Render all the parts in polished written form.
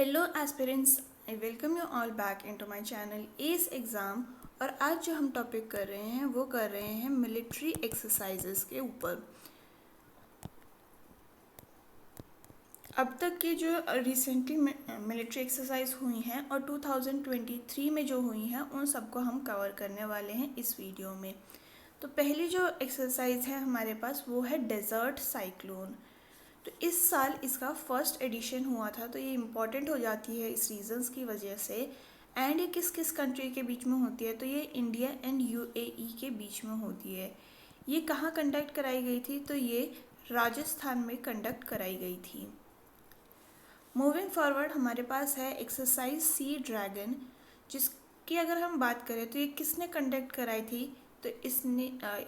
Hello aspirants, I welcome you all back into my channel S exam. और आज जो हम टॉपिक कर रहे हैं वो कर रहे हैं मिलिट्री एक्सरसाइजेस के ऊपर। अब तक की जो रिसेंटली मिलिट्री एक्सरसाइज हुई हैं और 2023 में जो हुई हैं उन सबको हम कवर करने वाले हैं इस वीडियो में। तो पहली जो एक्सरसाइज है हमारे पास वो है डेजर्ट साइक्लोन। तो इस साल इसका फर्स्ट एडिशन हुआ था, तो ये इम्पॉर्टेंट हो जाती है इस रीजंस की वजह से। एंड ये किस किस कंट्री के बीच में होती है, तो ये इंडिया एंड यूएई के बीच में होती है। ये कहाँ कंडक्ट कराई गई थी, तो ये राजस्थान में कंडक्ट कराई गई थी। मूविंग फॉरवर्ड हमारे पास है एक्सरसाइज सी ड्रैगन, जिसकी अगर हम बात करें तो ये किसने कंडक्ट कराई थी, तो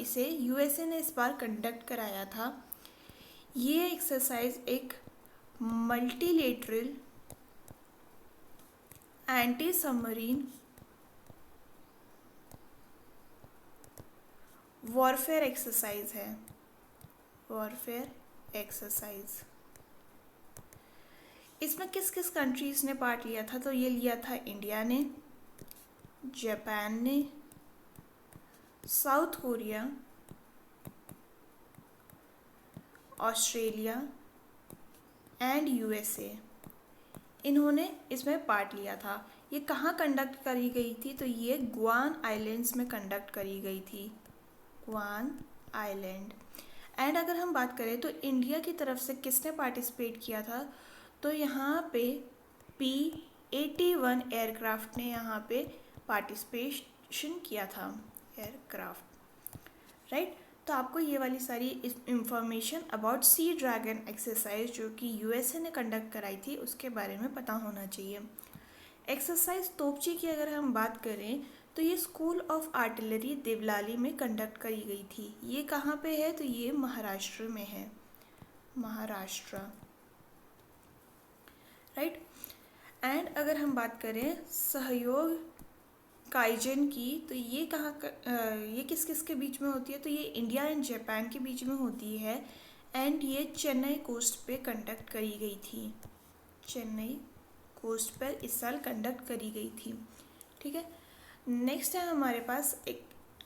इसे यूएसए ने इस बार कंडक्ट कराया था। ये एक्सरसाइज एक multilateral anti submarine warfare exercise है। वॉरफेयर एक्सरसाइज इसमें किस किस कंट्रीज ने पार्ट लिया था, तो ये लिया था इंडिया ने, जापान ने, south Korea, Australia and USA. इन्होंने इसमें पार्ट लिया था। ये कहाँ कंडक्ट करी गई थी, तो ये ग्वान आइलैंड्स में कंडक्ट करी गई थी, ग्वान आइलैंड। एंड अगर हम बात करें तो इंडिया की तरफ से किसने पार्टिसिपेट किया था, तो यहाँ पे P-81 एयरक्राफ्ट ने यहाँ पे पार्टिसिपेशन किया था, एयरक्राफ्ट, राइट। तो आपको ये वाली सारी information about sea dragon exercise जो कि यूएसए ने कंडक्ट कराई थी उसके बारे में पता होना चाहिए। एक्सरसाइज तोपची की अगर हम बात करें तो ये स्कूल ऑफ आर्टिलरी देवलाली में कंडक्ट करी गई थी। ये कहाँ पे है, तो ये महाराष्ट्र में है, महाराष्ट्र, राइट। एंड अगर हम बात करें सहयोग काइजन की, तो ये ये किस किस के बीच में होती है, तो ये इंडिया एंड जापान के बीच में होती है। एंड ये चेन्नई कोस्ट पे कंडक्ट करी गई थी, चेन्नई कोस्ट पर इस साल कंडक्ट करी गई थी, ठीक है। नेक्स्ट है हमारे पास एक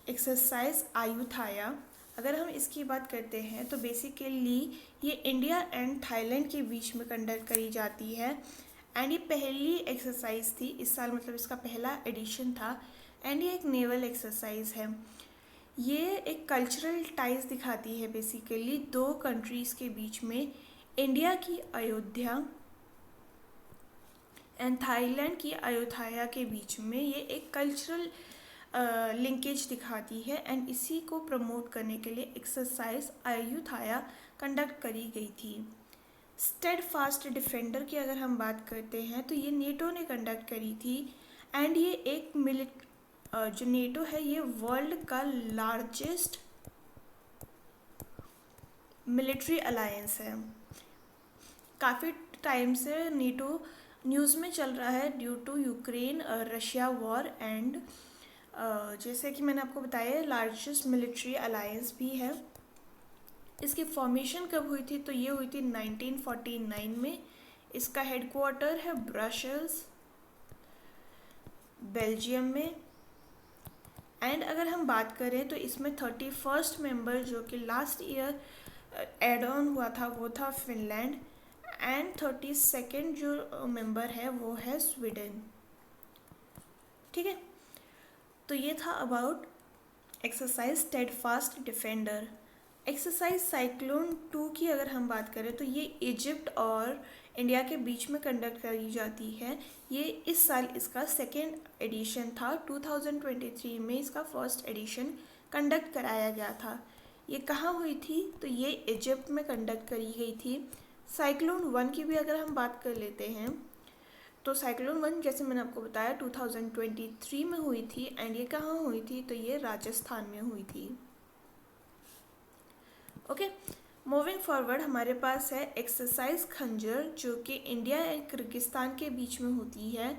एक्सरसाइज आयुथाया। अगर हम इसकी बात करते हैं तो बेसिकली ये इंडिया एंड थाईलैंड के बीच में कंडक्ट करी जाती है। एंड ये पहली एक्सरसाइज थी इस साल, मतलब इसका पहला एडिशन था। एंड ये एक नेवल एक्सरसाइज है। ये एक कल्चरल टाइज दिखाती है बेसिकली दो कंट्रीज़ के बीच में, इंडिया की अयोध्या एंड थाईलैंड की अयोध्या के बीच में। ये एक कल्चरल लिंकेज दिखाती है एंड इसी को प्रमोट करने के लिए एक्सरसाइज अयोध्या कंडक्ट करी गई थी। स्टेडफास्ट डिफेंडर की अगर हम बात करते हैं तो ये नेटो ने कंडक्ट करी थी। एंड ये एक जो नेटो है ये वर्ल्ड का लार्जेस्ट मिलिट्री अलायंस है। काफ़ी टाइम से नेटो न्यूज़ में चल रहा है due to Ukraine Russia war. And जैसे कि मैंने आपको बताया लार्जेस्ट मिलिट्री अलायंस भी है। इसकी फॉर्मेशन कब हुई थी, तो ये हुई थी 1949 में। इसका हेडक्वार्टर है ब्रसेल्स, बेल्जियम में। एंड अगर हम बात करें तो इसमें 31st मेंबर जो कि लास्ट ईयर एड ऑन हुआ था वो था फिनलैंड। एंड 32nd जो मेंबर है वो है स्वीडन, ठीक है। तो ये था about exercise steadfast defender. Exercise cyclone 2 की अगर हम बात करें तो ये इजिप्ट और इंडिया के बीच में कंडक्ट करी जाती है। ये इस साल इसका सेकेंड एडिशन था, 2023 में इसका फर्स्ट एडिशन कंडक्ट कराया गया था। ये कहाँ हुई थी, तो ये इजिप्ट में कंडक्ट करी गई थी। साइक्लोन 1 की भी अगर हम बात कर लेते हैं तो साइक्लोन 1 जैसे मैंने आपको बताया 2023 में हुई थी। एंड ये कहाँ हुई थी, तो ये राजस्थान में हुई थी, ओके। मूविंग फॉरवर्ड हमारे पास है एक्सरसाइज खंजर जो कि इंडिया एंड किर्गिस्तान के बीच में होती है।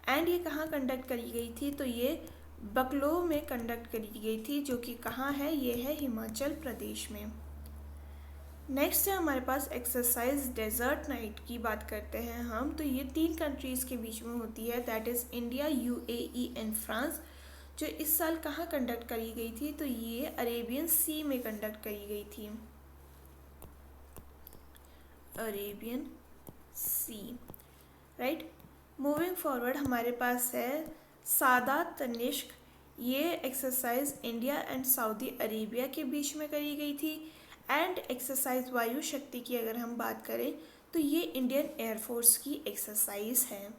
एंड ये कहाँ कंडक्ट करी गई थी, तो ये बकलो में कंडक्ट करी गई थी जो कि कहाँ है, ये है हिमाचल प्रदेश में। नेक्स्ट है हमारे पास एक्सरसाइज डेजर्ट नाइट की बात करते हैं हम। तो ये 3 कंट्रीज़ के बीच में होती है, that is India, UAE and France. जो इस साल कहाँ कंडक्ट करी गई थी, तो ये अरेबियन सी में कंडक्ट करी गई थी, अरेबियन सी, राइट। मूविंग फॉरवर्ड हमारे पास है सादात तनिष्क। ये exercise India and Saudi Arabia के बीच में करी गई थी। एंड एक्सरसाइज वायु शक्ति की अगर हम बात करें तो ये इंडियन एयरफोर्स की एक्सरसाइज है।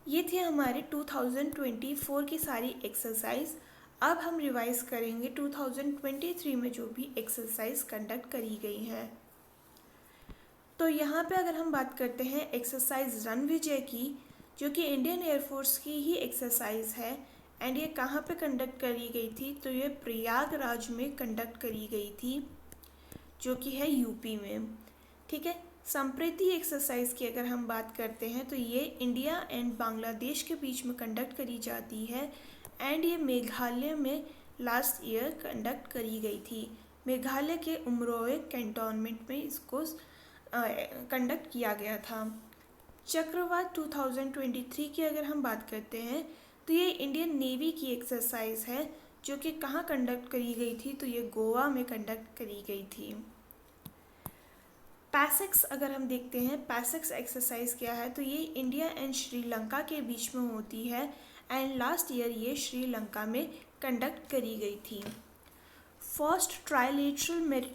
ये थे हमारे 2024 की सारी एक्सरसाइज। अब हम रिवाइज करेंगे 2023 में जो भी एक्सरसाइज कंडक्ट करी गई हैं। तो यहाँ पे अगर हम बात करते हैं एक्सरसाइज रणविजय की, जो कि इंडियन एयरफोर्स की ही एक्सरसाइज है। एंड ये कहाँ पे कंडक्ट करी गई थी, तो ये प्रयागराज में कंडक्ट करी गई थी, जो कि है यूपी में, ठीक है। संप्रीति एक्सरसाइज की अगर हम बात करते हैं तो ये इंडिया एंड बांग्लादेश के बीच में कंडक्ट करी जाती है। एंड ये मेघालय में लास्ट ईयर कंडक्ट करी गई थी। मेघालय के उमरोए कैंटोनमेंट में इसको कंडक्ट किया गया था। चक्रवात 2023 की अगर हम बात करते हैं तो ये इंडियन नेवी की एक्सरसाइज है, जो कि कहाँ कंडक्ट करी गई थी, तो ये गोवा में कंडक्ट करी गई थी। पैसेक्स अगर हम देखते हैं, पैसेक्स एक्सरसाइज क्या है, तो ये इंडिया एंड श्रीलंका के बीच में होती है। एंड लास्ट ईयर ये श्रीलंका में कंडक्ट करी गई थी। First trilateral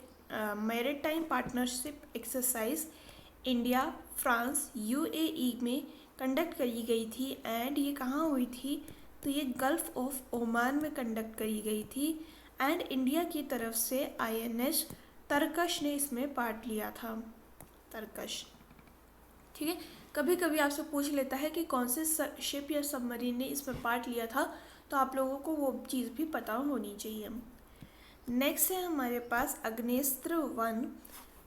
maritime partnership exercise India, France, UAE में कंडक्ट करी गई थी। एंड ये कहाँ हुई थी, तो ये गल्फ ऑफ ओमान में कंडक्ट करी गई थी। एंड इंडिया की तरफ से आईएनएस तरकश ने इसमें पार्ट लिया था, तरकश, ठीक है। कभी कभी आपसे पूछ लेता है कि कौन से शिप या सबमरीन ने इसमें पार्ट लिया था, तो आप लोगों को वो चीज़ भी पता होनी चाहिए। नेक्स्ट है हमारे पास अग्नेस्त्र 1।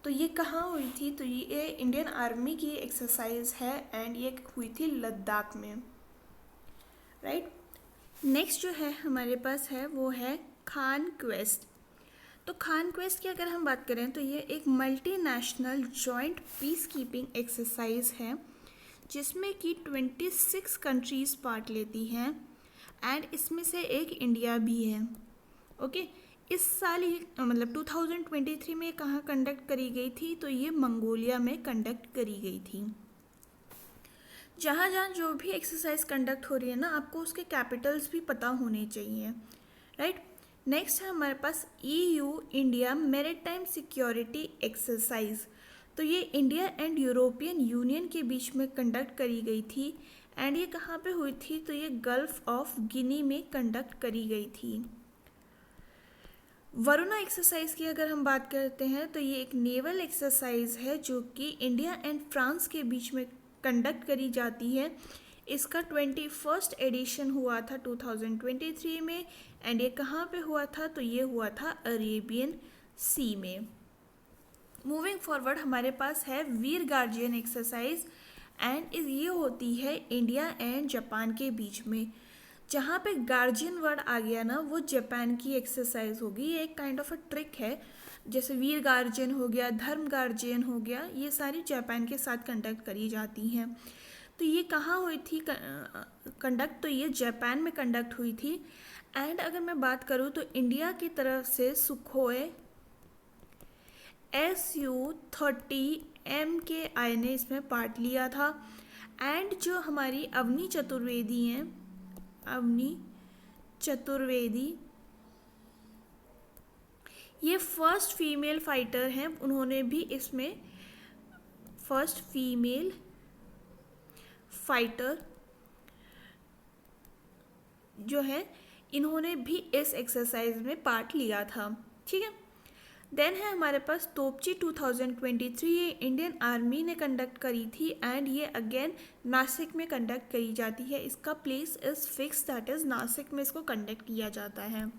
तो ये कहाँ हुई थी, तो ये इंडियन आर्मी की एक्सरसाइज है। एंड ये हुई थी लद्दाख में, राइट। नेक्स्ट जो है हमारे पास है वो है खान क्वेस्ट। तो खान क्वेस्ट की अगर हम बात करें तो ये एक multinational joint peace keeping exercise है, जिसमें कि 26 कंट्रीज़ पार्ट लेती हैं। एंड इसमें से एक इंडिया भी है, ओके। इस साल ये मतलब 2023 में कहाँ कंडक्ट करी गई थी, तो ये मंगोलिया में कंडक्ट करी गई थी। जहाँ जहाँ जो भी एक्सरसाइज कंडक्ट हो रही है ना, आपको उसके कैपिटल्स भी पता होने चाहिए, राइट। नेक्स्ट है हमारे पास EU India maritime security exercise. तो ये इंडिया एंड यूरोपियन यूनियन के बीच में कंडक्ट करी गई थी। एंड ये कहाँ पे हुई थी, तो ये गल्फ ऑफ गिनी में कंडक्ट करी गई थी। वरुणा एक्सरसाइज की अगर हम बात करते हैं तो ये एक नेवल एक्सरसाइज है, जो कि इंडिया एंड फ्रांस के बीच में कंडक्ट करी जाती है। इसका 21st एडिशन हुआ था 2023 में। एंड ये कहाँ पे हुआ था, तो ये हुआ था अरेबियन सी में। मूविंग फॉरवर्ड हमारे पास है वीर गार्जियन एक्सरसाइज। एंड ये होती है इंडिया एंड जापान के बीच में। जहाँ पे गार्जियन वर्ड आ गया ना, वो जापान की एक्सरसाइज होगी। ये एक काइंड ऑफ अ ट्रिक है, जैसे वीर गार्जियन हो गया, धर्म गार्जियन हो गया, ये सारी जापान के साथ कंडक्ट करी जाती हैं। तो ये कहाँ हुई थी कंडक्ट, तो ये जापान में कंडक्ट हुई थी। एंड अगर मैं बात करूँ तो इंडिया की तरफ से सुखोई Su-30M के आई ने इसमें पार्ट लिया था। एंड जो हमारी अवनी चतुर्वेदी हैं, अवनी चतुर्वेदी, ये फर्स्ट फीमेल फाइटर हैं। उन्होंने भी इसमें फर्स्ट फीमेल फाइटर जो है, इन्होंने भी इस एक्सरसाइज में पार्ट लिया था, ठीक है। देन है हमारे पास तोपची 2023। ये इंडियन आर्मी ने कंडक्ट करी थी। एंड ये अगेन नासिक में कंडक्ट करी जाती है। इसका place is fix, that is Nashik में इसको कंडक्ट किया जाता है।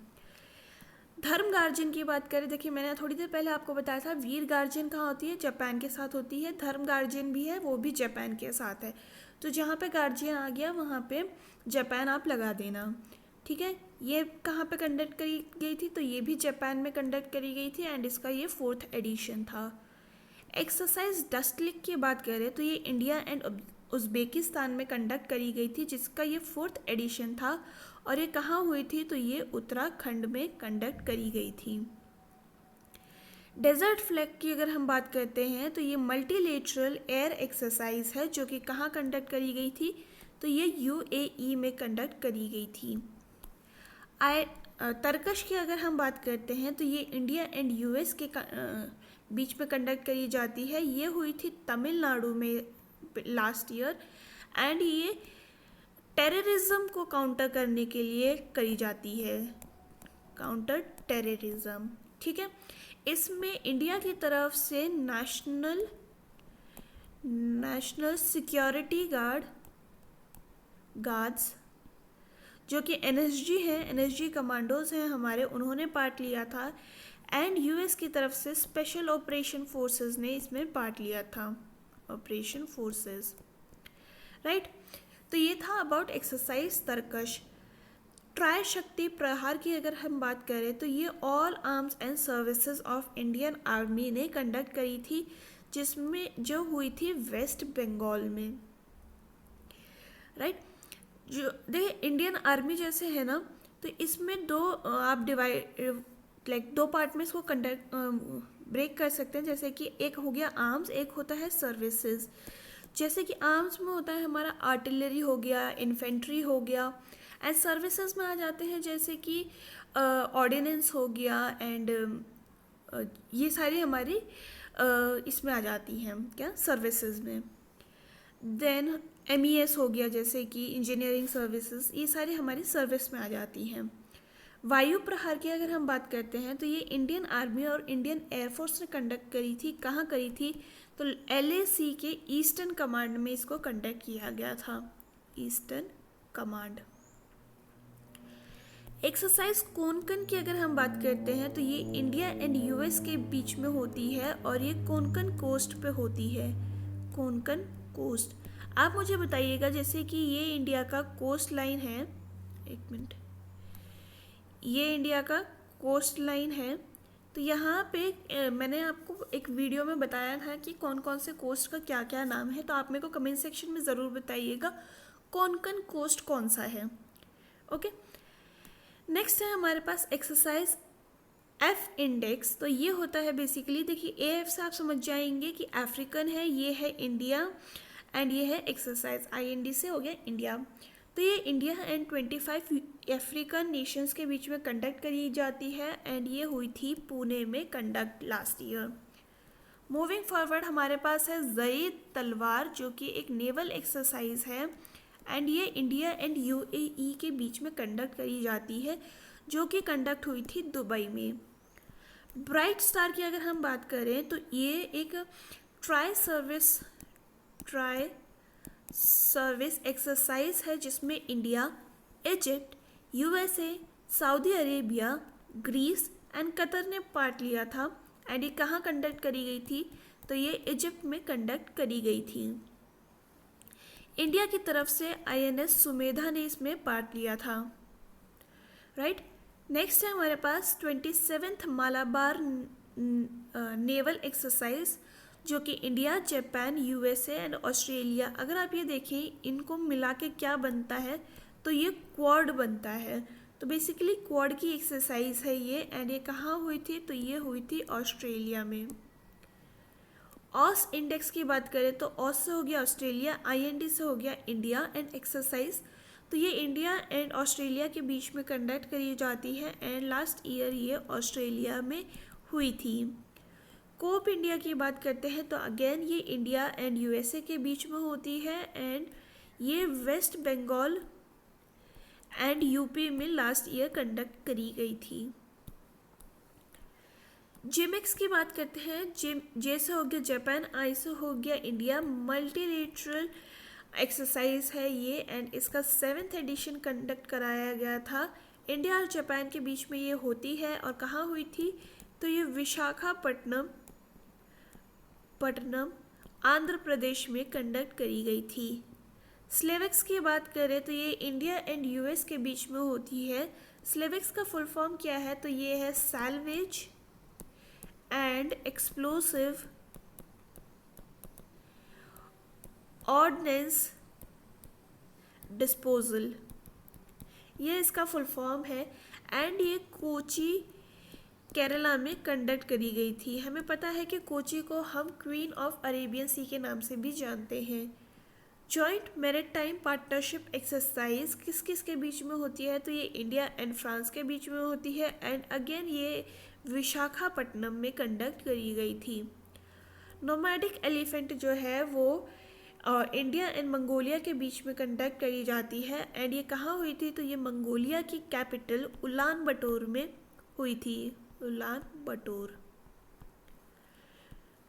धर्म गार्जियन की बात करें, देखिए मैंने थोड़ी देर पहले आपको बताया था वीर गार्जियन कहाँ होती है, जापान के साथ होती है। धर्म गार्जियन भी है, वो भी जापान के साथ है। तो जहाँ पे गार्जियन आ गया वहाँ पे जापान आप लगा देना, ठीक है। ये कहाँ पे कंडक्ट करी गई थी, तो ये भी जापान में कंडक्ट करी गई थी एंड इसका ये 4th एडिशन था। एक्सरसाइज डस्ट लेक की बात करें तो ये इंडिया एंड उज़्बेकिस्तान में कंडक्ट करी गई थी, जिसका ये 4th एडिशन था। और ये कहाँ हुई थी, तो ये उत्तराखंड में कंडक्ट करी गई थी। डेजर्ट फ्लैग की अगर हम बात करते हैं तो ये मल्टीलेटरल एयर एक्सरसाइज है, जो कि कहाँ कंडक्ट करी गई थी, तो ये यूएई में कंडक्ट करी गई थी। तरकश की अगर हम बात करते हैं तो ये इंडिया एंड यूएस के बीच में कंडक्ट करी जाती है। ये हुई थी तमिलनाडु में लास्ट ईयर एंड ये टेररिज्म को काउंटर करने के लिए करी जाती है, काउंटर टेररिज्म, ठीक है। इसमें इंडिया की तरफ से नेशनल सिक्योरिटी गार्ड्स जो कि एनएसजी हैं, एनएसजी कमांडोज हैं हमारे, उन्होंने पार्ट लिया था एंड यूएस की तरफ से स्पेशल ऑपरेशन फोर्सेस ने इसमें पार्ट लिया था, ऑपरेशन फोर्सेस, राइट। तो ये था अबाउट एक्सरसाइज तरकश। ट्राई शक्ति प्रहार की अगर हम बात करें तो ये all arms and services of Indian army ने कंडक्ट करी थी, जिसमें जो हुई थी वेस्ट बंगाल में, राइट। जो देखिए इंडियन आर्मी जैसे है ना, तो इसमें दो आप दो पार्ट में इसको कंडक्ट ब्रेक कर सकते हैं। जैसे कि एक हो गया आर्म्स, एक होता है सर्विसेज। जैसे कि आर्म्स में होता है हमारा आर्टिलरी हो गया, इन्फेंट्री हो गया, एंड सर्विसेज में आ जाते हैं जैसे कि ऑर्डिनेंस हो गया एंड ये सारी हमारी इसमें आ जाती हैं, क्या, सर्विसेज में। देन MES हो गया, जैसे कि इंजीनियरिंग सर्विसेज, ये सारी हमारी सर्विस में आ जाती हैं। वायु प्रहार की अगर हम बात करते हैं तो ये इंडियन आर्मी और इंडियन एयरफोर्स ने कंडक्ट करी थी। कहाँ करी थी, तो LAC के ईस्टर्न कमांड में इसको कंडक्ट किया गया था, ईस्टर्न कमांड। एक्सरसाइज कोंकण की अगर हम बात करते हैं तो ये इंडिया एंड यूएस के बीच में होती है और ये कोंकण कोस्ट पे होती है, कोंकण कोस्ट। आप मुझे बताइएगा, जैसे कि ये इंडिया का कोस्ट लाइन है, एक मिनट, ये इंडिया का कोस्ट लाइन है, तो यहाँ पे मैंने आपको एक वीडियो में बताया था कि कौन कौन से कोस्ट का क्या क्या नाम है, तो आप मेरे को कमेंट सेक्शन में ज़रूर बताइएगा कोंकण कोस्ट कौन सा है, ओके। नेक्स्ट है हमारे पास एक्सरसाइज F इंडेक्स। तो ये होता है बेसिकली, देखिए AF से आप समझ जाएंगे कि अफ्रीकन है, ये है इंडिया एंड ये है एक्सरसाइज, IND से हो गया इंडिया। तो ये इंडिया एंड 25 अफ्रीकन नेशंस के बीच में कंडक्ट करी जाती है एंड ये हुई थी पुणे में conduct last year. Moving forward हमारे पास है ज़ईद तलवार, जो कि एक नेवल एक्सरसाइज है एंड ये इंडिया एंड UAE के बीच में कंडक्ट करी जाती है, जो कि कंडक्ट हुई थी दुबई में। ब्राइट स्टार की अगर हम बात करें तो ये एक ट्राई सर्विस एक्सरसाइज है, जिसमें India, Egypt, USA, Saudi Arabia, Greece and Qatar ने पार्ट लिया था एंड ये कहाँ कंडक्ट करी गई थी, तो ये इजिप्ट में कंडक्ट करी गई थी। इंडिया की तरफ से INS सुमेधा ने इसमें पार्ट लिया था, राइट। नेक्स्ट है हमारे पास 27th मालाबार नेवल एक्सरसाइज, जो कि India, Japan, USA and Australia, अगर आप ये देखें इनको मिला के क्या बनता है, तो ये क्वाड बनता है। तो बेसिकली क्वाड की एक्सरसाइज है ये एंड ये कहाँ हुई थी, तो ये हुई थी ऑस्ट्रेलिया में। ऑस इंडेक्स की बात करें तो ऑस से हो गया ऑस्ट्रेलिया, IND से हो गया इंडिया एंड एक्सरसाइज, तो ये इंडिया एंड ऑस्ट्रेलिया के बीच में कंडक्ट करी जाती है एंड लास्ट ईयर ये ऑस्ट्रेलिया में हुई थी। कोप इंडिया की बात करते हैं तो अगेन ये इंडिया एंड USA के बीच में होती है एंड ये वेस्ट बंगाल एंड UP में लास्ट ईयर कंडक्ट करी गई थी। जिमेक्स की बात करते हैं, जे से हो गया जापान, I से हो गया इंडिया, मल्टीलेटरल एक्सरसाइज है ये एंड इसका 7th एडिशन कंडक्ट कराया गया था। इंडिया और जापान के बीच में ये होती है और कहाँ हुई थी, तो ये विशाखापट्टनम आंध्र प्रदेश में कंडक्ट करी गई थी। स्लेविक्स की बात करें तो ये इंडिया एंड यूएस के बीच में होती है। स्लेविक्स का फुल फॉर्म क्या है, तो ये है salvage and explosive ordnance disposal, ये इसका फुल फॉर्म है। एंड ये कोची केरला में कंडक्ट करी गई थी। हमें पता है कि कोची को हम क्वीन ऑफ अरेबियन सी के नाम से भी जानते हैं। जॉइंट मैरिटाइम पार्टनरशिप एक्सरसाइज किस किस के बीच में होती है, तो ये इंडिया एंड फ्रांस के बीच में होती है। एंड अगेन ये विशाखापट्टनम में कंडक्ट करी गई थी। नोमैडिक एलिफेंट जो है वो इंडिया एंड मंगोलिया के बीच में कंडक्ट करी जाती है। एंड ये कहाँ हुई थी, तो ये मंगोलिया की कैपिटल उलान बटोर में हुई थी। उलान बटोर,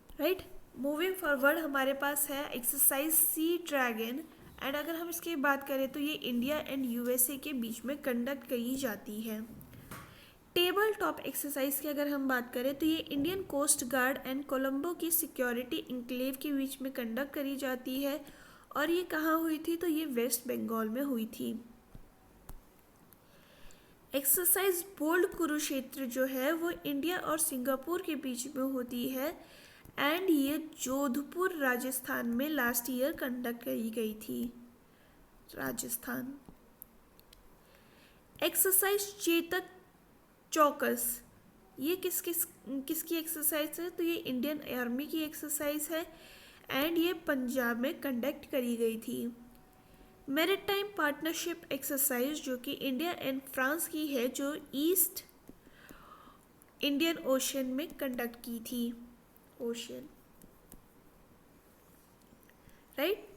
राइट। मूविंग फॉरवर्ड हमारे पास है एक्सरसाइज सी ड्रैगन। एंड अगर हम इसकी बात करें तो ये इंडिया एंड यूएसए के बीच में कंडक्ट करी जाती है। टेबल टॉप एक्सरसाइज की अगर हम बात करें तो ये Indian coast guard and Colombo की सिक्योरिटी इंक्लेव के बीच में कंडक्ट करी जाती है। और ये कहाँ हुई थी, तो ये वेस्ट बंगाल में हुई थी। एक्सरसाइज बोल्ड कुरुक्षेत्र जो है वो इंडिया और सिंगापुर के बीच में होती है। एंड ये जोधपुर राजस्थान में लास्ट ईयर कंडक्ट करी गई थी, राजस्थान। एक्सरसाइज चेतक चौकस, ये किसकी एक्सरसाइज है, तो ये इंडियन आर्मी की एक्सरसाइज है। एंड ये पंजाब में कंडक्ट करी गई थी। मैरिटाइम पार्टनरशिप एक्सरसाइज जो कि इंडिया एंड फ्रांस की है, जो ईस्ट इंडियन ओशन में कंडक्ट की थी, ओशन, राइट।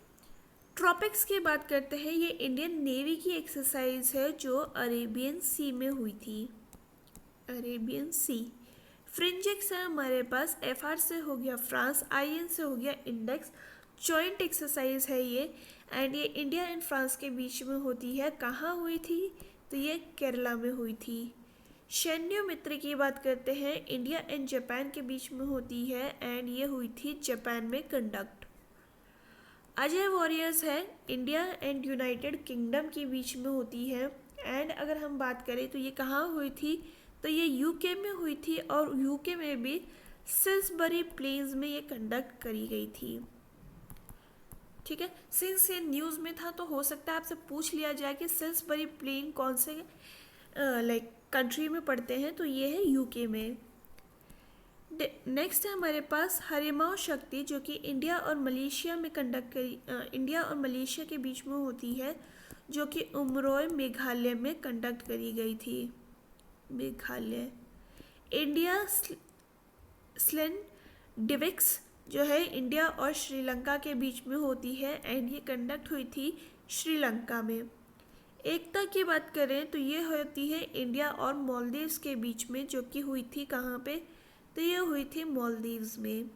ट्रॉपिक्स की बात करते हैं, ये इंडियन नेवी की एक्सरसाइज है जो अरेबियन सी में हुई थी, अरेबियन सी। फ्रिंजिक्स है हमारे पास, एफआर से हो गया फ्रांस, आईएन से हो गया इंडेक्स। जॉइंट एक्सरसाइज है ये। एंड ये इंडिया एंड फ्रांस के बीच में होती है। कहाँ हुई थी, तो ये केरला में हुई थी। सैन्य मित्र की बात करते हैं, इंडिया एंड जापान के बीच में होती है। एंड ये हुई थी जापान में कंडक्ट। अजय वॉरियर्स है, इंडिया एंड यूनाइटेड किंगडम के बीच में होती है। एंड अगर हम बात करें तो ये कहाँ हुई थी, तो ये यूके में हुई थी। और यूके में भी सिल्सबरी प्लेन्स में ये कंडक्ट करी गई थी, ठीक है। सिंस ये न्यूज़ में था तो हो सकता है आपसे पूछ लिया जाए कि सिल्सबरी प्लेन कौन से कंट्री में पड़ते हैं, तो ये है यूके में। नेक्स्ट है हमारे पास हरिमाओ शक्ति जो कि इंडिया और मलेशिया में कंडक्ट करी, इंडिया और मलेशिया के बीच में होती है, जो कि उमरोय मेघालय में कंडक्ट करी गई थी, मेघालय। इंडिया स्लेन डिविक्स जो है इंडिया और श्रीलंका के बीच में होती है। एंड ये कंडक्ट हुई थी श्रीलंका में। एकता की बात करें तो ये होती है इंडिया और मालदीव्स के बीच में, जो कि हुई थी कहाँ पे, तो ये हुई थी मालदीव्स में।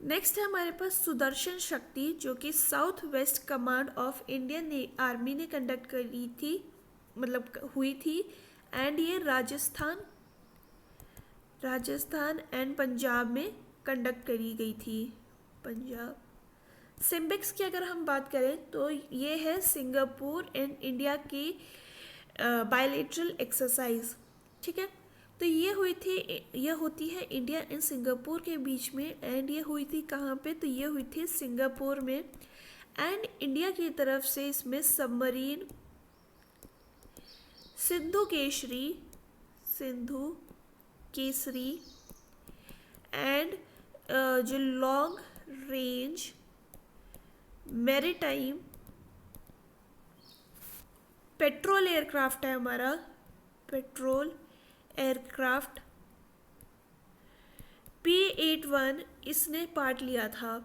नेक्स्ट है हमारे पास सुदर्शन शक्ति जो कि south west command of Indian army ने कंडक्ट करी थी, मतलब हुई थी। एंड ये राजस्थान एंड पंजाब में कंडक्ट करी गई थी, पंजाब। सिम्बिक्स की अगर हम बात करें तो ये है सिंगापुर एंड इंडिया की बायलैटरल एक्सरसाइज, ठीक है। तो ये होती है इंडिया एंड सिंगापुर के बीच में। एंड ये हुई थी कहाँ पे, तो ये हुई थी सिंगापुर में। एंड इंडिया की तरफ से इसमें सबमरीन सिंधु केसरी एंड जो long range maritime petrol aircraft है हमारा, पेट्रोल एयरक्राफ्ट P-81, इसने पार्ट लिया था,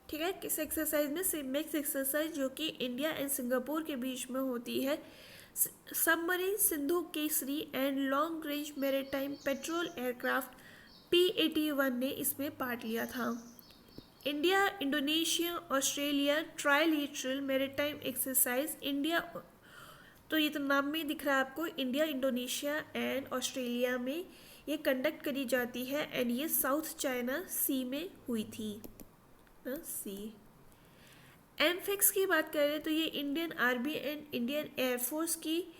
ठीक है। किस एक्सरसाइज में, सिम्बिक्स एक्सरसाइज जो कि इंडिया एंड सिंगापुर के बीच में होती है। Submarine Sindhu Kesari and long range maritime petrol aircraft P-81 ने इसमें पार्ट लिया था। India Indonesia Australia trilateral maritime exercise, India, तो ये तो नाम में ही दिख रहा है आपको, इंडिया इंडोनेशिया एंड ऑस्ट्रेलिया में ये कंडक्ट करी जाती है। एंड ये साउथ चाइना सी में हुई थी, सी। एमफेक्स की बात करें तो ये Indian army and Indian air force की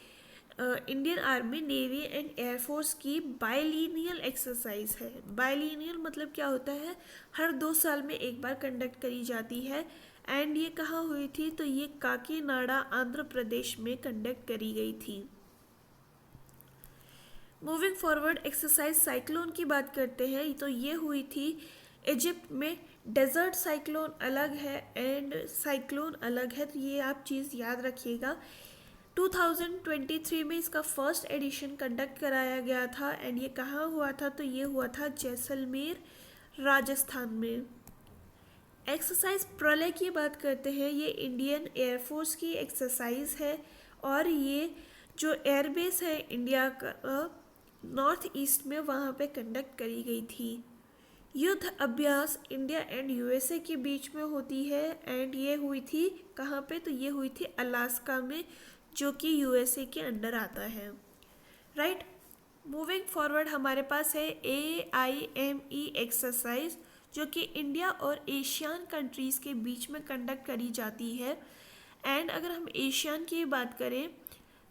Indian army, navy and air force की बाइलिनियल एक्सरसाइज है। बाइलिनियल मतलब क्या होता है, हर 2 साल में एक बार कंडक्ट करी जाती है। एंड ये कहाँ हुई थी, तो ये काकीनाडा आंध्र प्रदेश में कंडक्ट करी गई थी। मूविंग फॉरवर्ड, एक्सरसाइज साइक्लोन की बात करते हैं तो ये हुई थी इजिप्ट में। डेजर्ट साइक्लोन अलग है एंड साइक्लोन अलग है, तो ये आप चीज़ याद रखिएगा। 2023 में इसका फर्स्ट एडिशन कंडक्ट कराया गया था एंड ये कहाँ हुआ था, तो ये हुआ था जैसलमेर, राजस्थान में। एक्सरसाइज प्रलय की बात करते हैं, ये इंडियन एयरफोर्स की एक्सरसाइज है और ये जो एयरबेस है इंडिया का नॉर्थ ईस्ट में, वहाँ पे कंडक्ट करी गई थी। युद्ध अभ्यास इंडिया एंड यूएसए के बीच में होती है एंड ये हुई थी कहाँ पे, तो ये हुई थी अलास्का में, जो कि यूएसए के अंडर आता है। राइट, मूविंग फॉरवर्ड हमारे पास है AIME एक्सरसाइज, जो कि इंडिया और एशियन कंट्रीज़ के बीच में कंडक्ट करी जाती है। एंड अगर हम एशियन की बात करें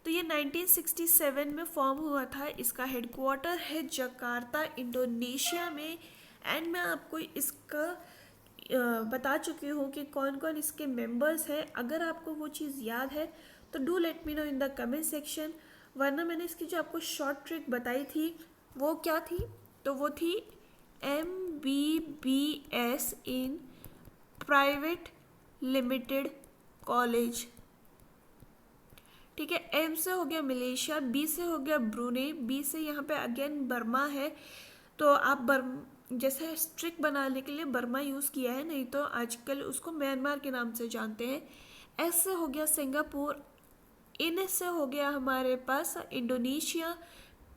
तो ये 1967 में फॉर्म हुआ था। इसका हेडक्वार्टर है जकार्ता, इंडोनेशिया में। एंड मैं आपको इसका बता चुकी हूँ कि कौन कौन इसके मेंबर्स हैं। अगर आपको वो चीज़ याद है तो do let me know in the comment section, वरना मैंने इसकी जो आपको शॉर्ट ट्रिक बताई थी वो क्या थी, तो वो थी MBBS in private limited college. ठीक है, M से हो गया मलेशिया, B से हो गया ब्रूनेई, B से यहाँ पे अगेन बर्मा है, तो आप जैसे स्ट्रिक बनाने के लिए बर्मा यूज़ किया है, नहीं तो आजकल उसको म्यांमार के नाम से जानते हैं। S से हो गया सिंगापुर, इन से हो गया हमारे पास Indonesia,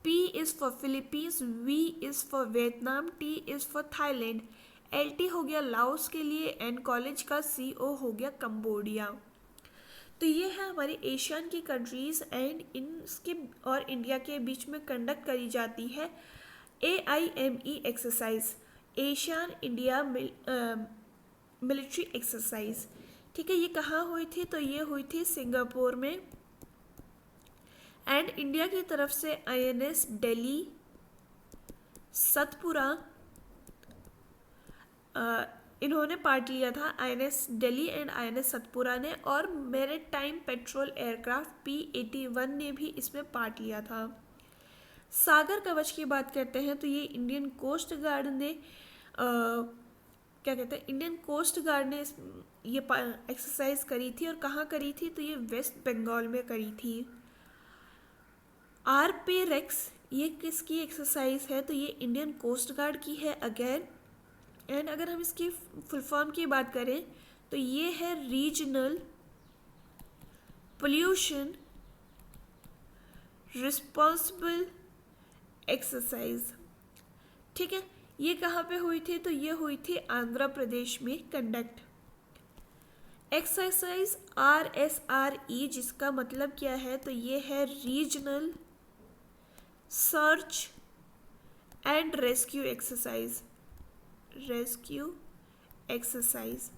P is for Philippines, V is for Vietnam, T is for Thailand, LT हो गया लाओस के लिए एंड कॉलेज का CO हो गया कंबोडिया। तो ये है हमारी एशियन की कंट्रीज़ एंड इनके और इंडिया के बीच में कंडक्ट करी जाती है AIME exercise, Asian India military exercise. ठीक है, ये कहाँ हुई थी, तो ये हुई थी सिंगापुर में। एंड इंडिया की तरफ से INS दिल्ली, सतपुरा, इन्होंने पार्ट लिया था, INS Delhi and INS Satpura ने, और मैरीटाइम पेट्रोल एयरक्राफ्ट P-81 ने भी इसमें पार्ट लिया था। सागर कवच की बात करते हैं तो ये इंडियन कोस्ट गार्ड ने क्या कहते हैं, इंडियन कोस्ट गार्ड ने ये एक्सरसाइज करी थी, और कहाँ करी थी, तो ये वेस्ट बंगाल में करी थी। RPREX ये किसकी एक्सरसाइज है, तो ये इंडियन कोस्ट गार्ड की है अगेन। एंड अगर हम इसकी फुल फॉर्म की बात करें तो ये है रीजनल पोल्यूशन रिस्पॉन्सिबल एक्सरसाइज। ठीक है, ये कहाँ पे हुई थी, तो ये हुई थी आंध्र प्रदेश में कंडक्ट। एक्सरसाइज RSRE जिसका मतलब क्या है, तो ये है regional search and rescue exercise. Rescue exercise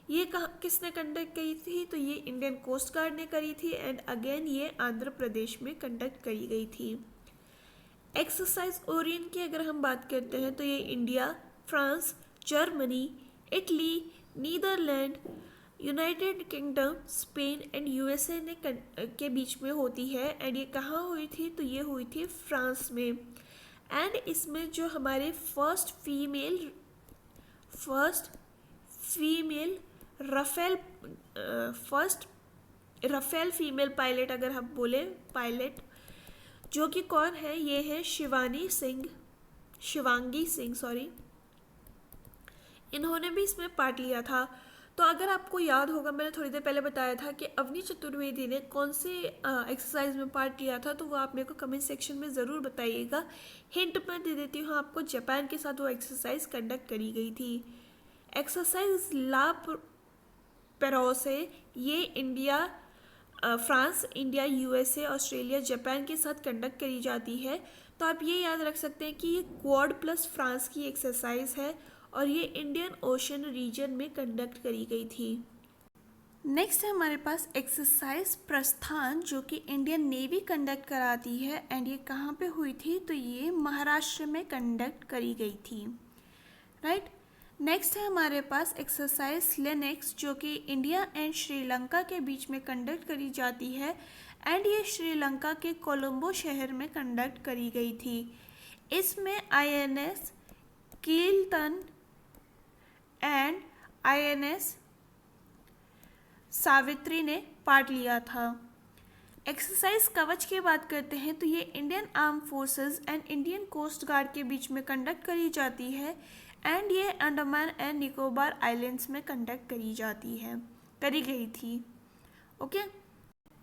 ये किसने कंडक्ट करी थी, तो ये इंडियन कोस्ट गार्ड ने करी थी एंड अगेन ये आंध्र प्रदेश में कंडक्ट करी गई थी। एक्सरसाइज ओरियन की अगर हम बात करते हैं तो ये India, France, Germany, Italy, Netherlands, United Kingdom, Spain and USA ने के बीच में होती है। एंड ये कहाँ हुई थी, तो ये हुई थी फ्रांस में। एंड इसमें जो हमारे first female Rafale female pilot, अगर हम बोले पायलट, जो कि कौन है, ये है शिवांगी सिंह सॉरी, इन्होंने भी इसमें पार्ट लिया था। तो अगर आपको याद होगा, मैंने थोड़ी देर पहले बताया था कि अवनी चतुर्वेदी ने कौन से एक्सरसाइज में पार्ट लिया था, तो वो आप मेरे को कमेंट सेक्शन में ज़रूर बताइएगा। हिंट मैं दे देती हूँ आपको, जापान के साथ वो एक्सरसाइज कंडक्ट करी गई थी। एक्सरसाइज ला पेरोसे ये India, France, India, USA, Australia, Japan के साथ कंडक्ट करी जाती है। तो आप ये याद रख सकते हैं कि ये क्वाड प्लस फ्रांस की एक्सरसाइज है और ये इंडियन ओशन रीजन में कंडक्ट करी गई थी। नेक्स्ट है हमारे पास एक्सरसाइज प्रस्थान, जो कि इंडियन नेवी कंडक्ट कराती है एंड ये कहाँ पे हुई थी, तो ये महाराष्ट्र में कंडक्ट करी गई थी, राइट। नेक्स्ट है हमारे पास एक्सरसाइज लेनेक्स, जो कि इंडिया एंड श्रीलंका के बीच में कंडक्ट करी जाती है एंड ये श्रीलंका के कोलंबो शहर में कंडक्ट करी गई थी। इसमें INS कीलतन एंड INS सावित्री ने पार्ट लिया था। एक्सरसाइज कवच की बात करते हैं तो ये Indian arm forces and Indian coast guard के बीच में कंडक्ट करी जाती है एंड ये अंडमान एंड निकोबार आइलैंड्स में कंडक्ट करी गई थी, ओके।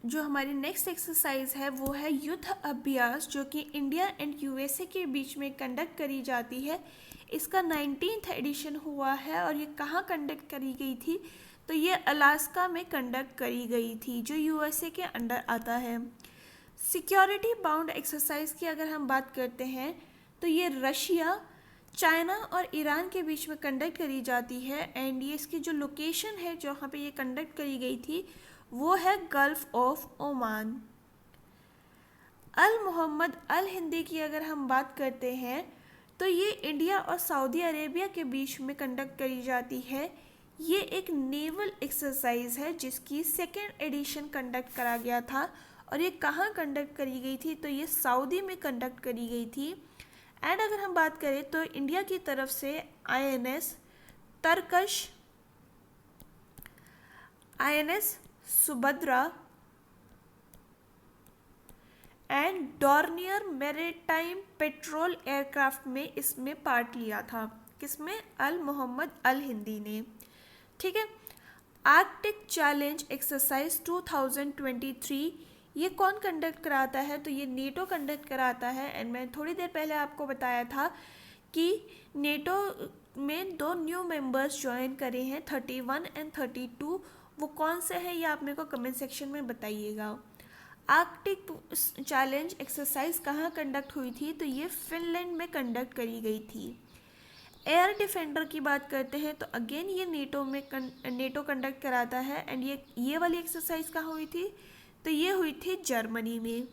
जो हमारी नेक्स्ट एक्सरसाइज है वो है युद्ध अभ्यास, जो कि इंडिया एंड USA के बीच में कंडक्ट करी जाती है। इसका 19th एडिशन हुआ है और ये कहाँ कंडक्ट करी गई थी, तो ये अलास्का में कंडक्ट करी गई थी, जो USA के अंडर आता है। सिक्योरिटी बाउंड एक्सरसाइज की अगर हम बात करते हैं तो ये रशिया, चाइना और ईरान के बीच में कंडक्ट करी जाती है एंड ये इसकी जो लोकेशन है जहाँ पे ये कंडक्ट करी गई थी वो है गल्फ ऑफ ओमान। अल मोहम्मद अल हिंदी की अगर हम बात करते हैं तो ये इंडिया और सऊदी अरेबिया के बीच में कंडक्ट करी जाती है। ये एक नेवल एक्सरसाइज है जिसकी 2nd एडिशन कंडक्ट करा गया था और ये कहाँ कंडक्ट करी गई थी, तो ये सऊदी में कंडक्ट करी गई थी। एंड अगर हम बात करें तो इंडिया की तरफ से INS Tarkash, INS Subhadra and Dornier maritime petrol aircraft में इसमें पार्ट लिया था। किसमें? अल मोहम्मद अल हिंदी ने, ठीक है। आर्कटिक चैलेंज एक्सरसाइज 2023 ये कौन कंडक्ट कराता है, तो ये नेटो कंडक्ट कराता है। एंड मैं थोड़ी देर पहले आपको बताया था कि नेटो में 2 न्यू मेंबर्स ज्वाइन करे हैं, 31 एंड 32। वो कौन से हैं ये आप मेरे को कमेंट सेक्शन में बताइएगा। आर्कटिक चैलेंज एक्सरसाइज कहाँ कंडक्ट हुई थी, तो ये फिनलैंड में कंडक्ट करी गई थी। एयर डिफेंडर की बात करते हैं तो अगेन ये नेटो कंडक्ट कराता है एंड ये वाली एक्सरसाइज कहाँ हुई थी, तो ये हुई थी जर्मनी में।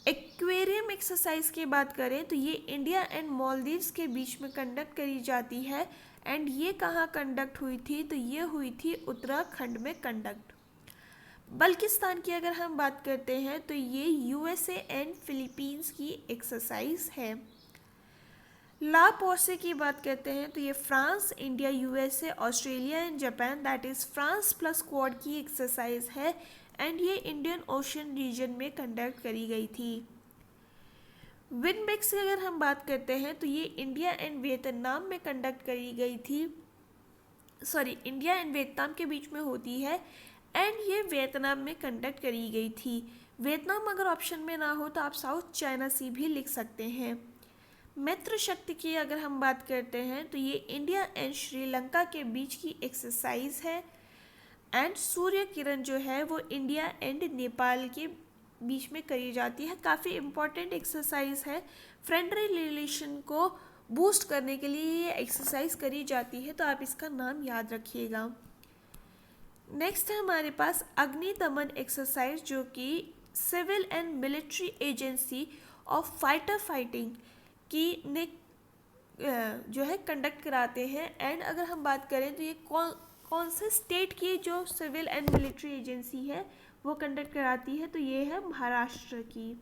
एक्वेरियम एक्सरसाइज की बात करें तो ये इंडिया एंड मालदीव्स के बीच में कंडक्ट करी जाती है एंड ये कहाँ कंडक्ट हुई थी, तो ये हुई थी उत्तराखंड में कंडक्ट। बल्किस्तान की अगर हम बात करते हैं तो ये USA एंड फिलीपींस की एक्सरसाइज है। ला पोर्से की बात करते हैं तो ये France, India, USA, Australia and Japan, that is France plus quad की एक्सरसाइज है एंड ये इंडियन ओशन रीजन में कंडक्ट करी गई थी। विनबेक्स की अगर हम बात करते हैं तो ये इंडिया एंड वियतनाम में कंडक्ट करी गई थी, इंडिया एंड वियतनाम के बीच में होती है एंड ये वियतनाम में कंडक्ट करी गई थी। वियतनाम अगर ऑप्शन में ना हो तो आप साउथ चाइना सी भी लिख सकते हैं। मित्र शक्ति की अगर हम बात करते हैं तो ये इंडिया एंड श्रीलंका के बीच की एक्सरसाइज है एंड सूर्य किरण जो है वो इंडिया एंड नेपाल के बीच में करी जाती है। काफ़ी इम्पॉर्टेंट एक्सरसाइज है, फ्रेंडली रिलेशन को बूस्ट करने के लिए ये एक्सरसाइज करी जाती है, तो आप इसका नाम याद रखिएगा। नेक्स्ट है हमारे पास अग्नि दमन एक्सरसाइज, जो कि civil and military agency of fighter fighting की ने जो है कंडक्ट कराते हैं। एंड अगर हम बात करें तो ये कौन से स्टेट की जो सिविल एंड मिलिट्री एजेंसी है वो कंडक्ट कराती है, तो ये है महाराष्ट्र की।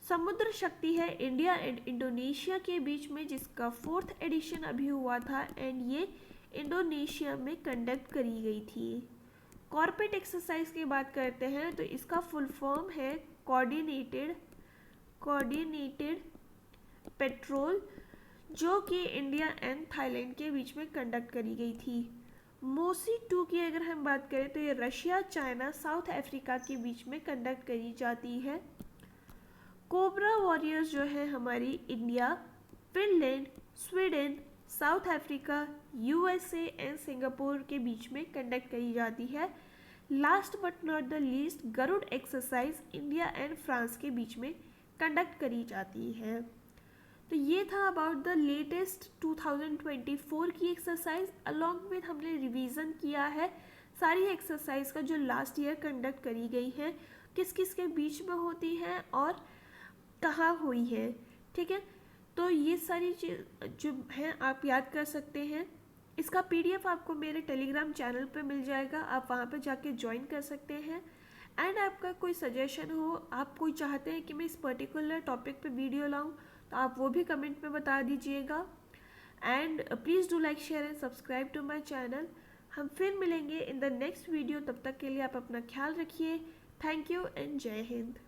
समुद्र शक्ति है इंडिया एंड इंडोनेशिया के बीच में, जिसका 4th एडिशन अभी हुआ था एंड ये इंडोनेशिया में कंडक्ट करी गई थी। कॉर्पेट एक्सरसाइज की बात करते हैं तो इसका फुल फॉर्म है कोऑर्डिनेटेड पेट्रोल, जो कि इंडिया एंड थाईलैंड के बीच में कंडक्ट करी गई थी। मोसी 2 की अगर हम बात करें तो ये रशिया, चाइना, साउथ अफ्रीका के बीच में कंडक्ट करी जाती है। कोबरा वॉरियर्स जो है हमारी India, Finland, Sweden, South Africa, USA and Singapore के बीच में कंडक्ट करी जाती है। Last but not the least Garuda exercise India and France के बीच में कंडक्ट करी जाती है। तो ये था अबाउट द लेटेस्ट 2024 की एक्सरसाइज। अलॉन्ग विथ हमने रिवीजन किया है सारी एक्सरसाइज का जो लास्ट ईयर कंडक्ट करी गई है, किस किस के बीच में होती हैं और कहाँ हुई है। ठीक है, तो ये सारी चीज़ जो हैं आप याद कर सकते हैं। इसका पीडीएफ आपको मेरे टेलीग्राम चैनल पे मिल जाएगा, आप वहाँ पे जाके ज्वाइन कर सकते हैं। एंड आपका कोई सजेशन हो, आप कोई चाहते हैं कि मैं इस पर्टिकुलर टॉपिक पे वीडियो लाऊं, तो आप वो भी कमेंट में बता दीजिएगा। And please do like share and subscribe to my channel. हम फिर मिलेंगे इन द नेक्स्ट वीडियो, तब तक के लिए आप अपना ख्याल रखिए। थैंक यू एंड जय हिंद।